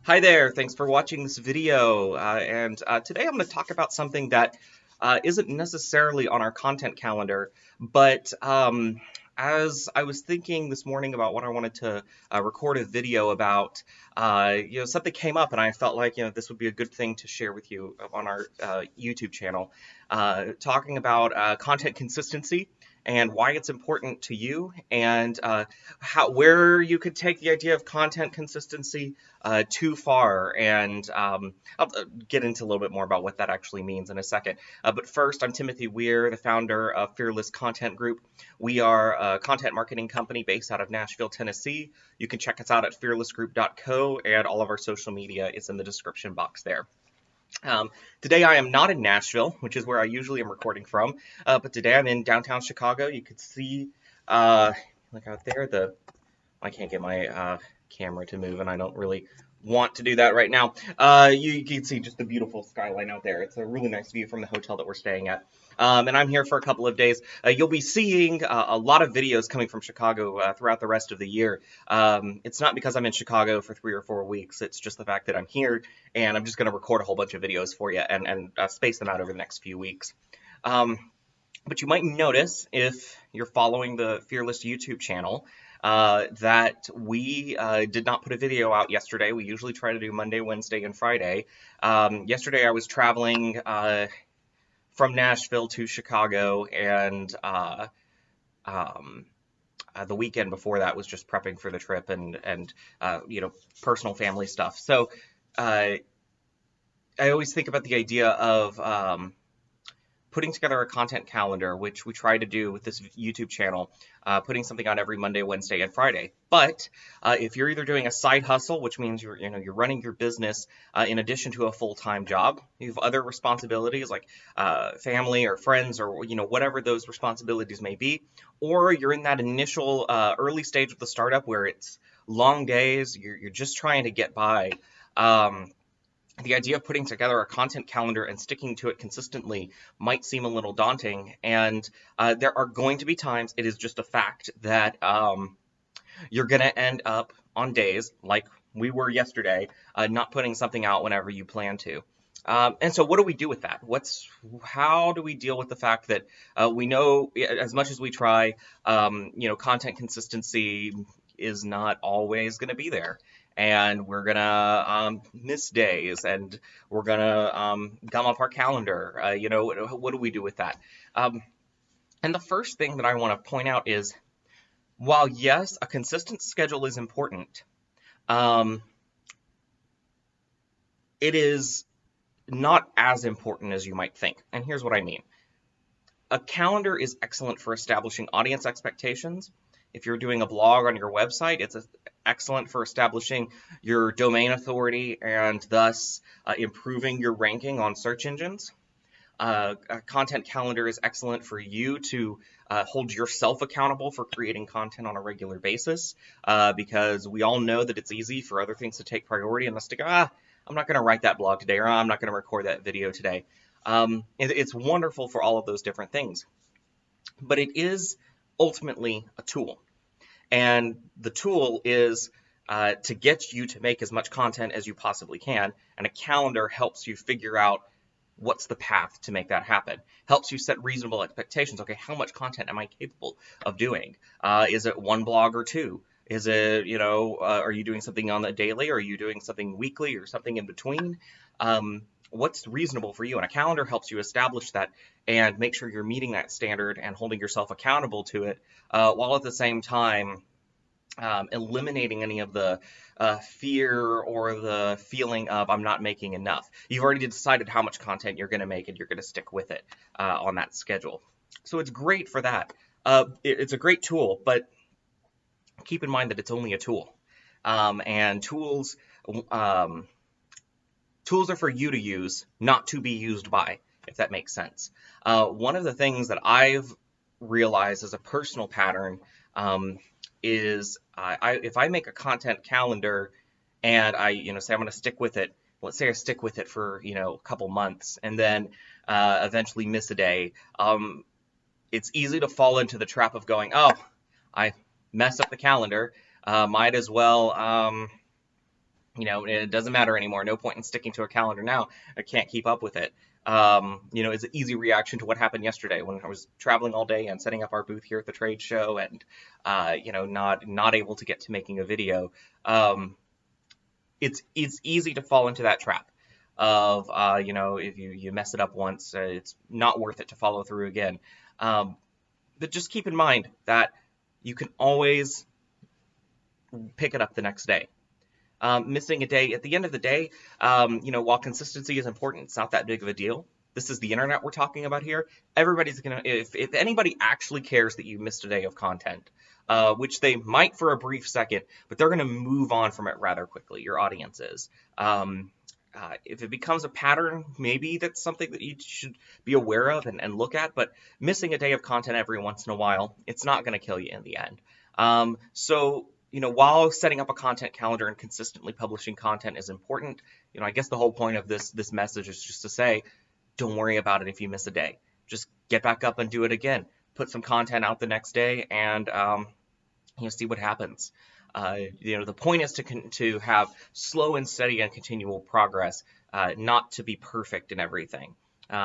Hi there, thanks for watching this video. Today I'm going to talk about something that isn't necessarily on our content calendar, but as I was thinking this morning about what I wanted to record a video about, something came up and I felt like, this would be a good thing to share with you on our YouTube channel, talking about content consistency and why it's important to you, and where you could take the idea of content consistency too far. And I'll get into a little bit more about what that actually means in a second. But first, I'm Timothy Weir, the founder of Fearless Content Group. We are a content marketing company based out of Nashville, Tennessee. You can check us out at fearlessgroup.co, and all of our social media is in the description box there. Today I am not in Nashville, which is where I usually am recording from, but today I'm in downtown Chicago. You could see, look out there, I can't get my camera to move, and I don't really want to do that right now. You can see just the beautiful skyline out there. It's a really nice view from the hotel that we're staying at. And I'm here for a couple of days. You'll be seeing a lot of videos coming from Chicago throughout the rest of the year. It's not because I'm in Chicago for 3 or 4 weeks. It's just the fact that I'm here, and I'm just going to record a whole bunch of videos for you and space them out over the next few weeks. But you might notice, if you're following the Fearless YouTube channel, that we did not put a video out yesterday. We usually try to do Monday, Wednesday, and Friday. Yesterday I was traveling from Nashville to Chicago, and the weekend before that was just prepping for the trip and personal family stuff. So I always think about the idea of putting together a content calendar, which we try to do with this YouTube channel, putting something out every Monday, Wednesday, and Friday. But if you're either doing a side hustle, which means you're running your business in addition to a full-time job, you have other responsibilities like family or friends or whatever those responsibilities may be, or you're in that initial early stage of the startup where it's long days, you're just trying to get by. The idea of putting together a content calendar and sticking to it consistently might seem a little daunting, and there are going to be times, it is just a fact, that you're going to end up on days like we were yesterday, not putting something out whenever you plan to. And so what do we do with that? How do we deal with the fact that we know, as much as we try, content consistency is not always going to be there, and we're gonna miss days, and we're gonna gum up our calendar. What do we do with that? And the first thing that I want to point out is, while yes, a consistent schedule is important, it is not as important as you might think. And here's what I mean. A calendar is excellent for establishing audience expectations. If you're doing a blog on your website, it's excellent for establishing your domain authority and thus improving your ranking on search engines. A content calendar is excellent for you to hold yourself accountable for creating content on a regular basis, because we all know that it's easy for other things to take priority and us to go, I'm not going to write that blog today, or I'm not going to record that video today. It's wonderful for all of those different things. But it is ultimately a tool. And the tool is to get you to make as much content as you possibly can. And a calendar helps you figure out what's the path to make that happen. Helps you set reasonable expectations. Okay, how much content am I capable of doing? Is it one blog or two? Is it, are you doing something on the daily? Or are you doing something weekly or something in between? What's reasonable for you? And a calendar helps you establish that and make sure you're meeting that standard and holding yourself accountable to it, while at the same time eliminating any of the fear or the feeling of I'm not making enough. You've already decided how much content you're going to make, and you're going to stick with it on that schedule. So it's great for that. It's a great tool, but keep in mind that it's only a tool. And tools are for you to use, not to be used by, if that makes sense. One of the things that I've realized as a personal pattern is if I make a content calendar and I say I'm going to stick with it, let's say I stick with it for a couple months and then eventually miss a day, it's easy to fall into the trap of going, I messed up the calendar, might as well It doesn't matter anymore. No point in sticking to a calendar now. I can't keep up with it. It's an easy reaction to what happened yesterday when I was traveling all day and setting up our booth here at the trade show, and not able to get to making a video. It's easy to fall into that trap of if you mess it up once, it's not worth it to follow through again. But just keep in mind that you can always pick it up the next day. Missing a day, at the end of the day, while consistency is important, it's not that big of a deal. This is the internet we're talking about here. Everybody's gonna, if anybody actually cares that you missed a day of content, which they might for a brief second, but they're gonna move on from it rather quickly. Your audience is. If it becomes a pattern, maybe that's something that you should be aware of and look at. But missing a day of content every once in a while, it's not going to kill you in the end. While setting up a content calendar and consistently publishing content is important, I guess the whole point of this message is just to say, don't worry about it if you miss a day. Just get back up and do it again. Put some content out the next day and see what happens. The point is to have slow and steady and continual progress, not to be perfect in everything.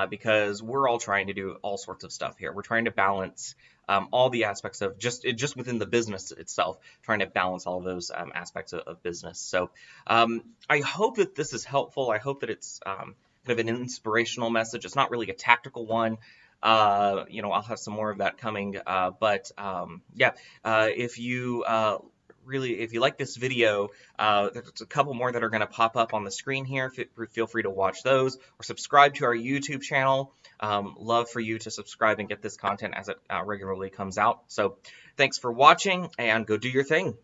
Because we're all trying to do all sorts of stuff here. We're trying to balance all the aspects of just within the business itself, trying to balance all of those aspects of business. So I hope that this is helpful. I hope that it's kind of an inspirational message. It's not really a tactical one. I'll have some more of that coming. If you like this video, there's a couple more that are going to pop up on the screen here. Feel free to watch those or subscribe to our YouTube channel. Love for you to subscribe and get this content as it regularly comes out. So thanks for watching, and go do your thing.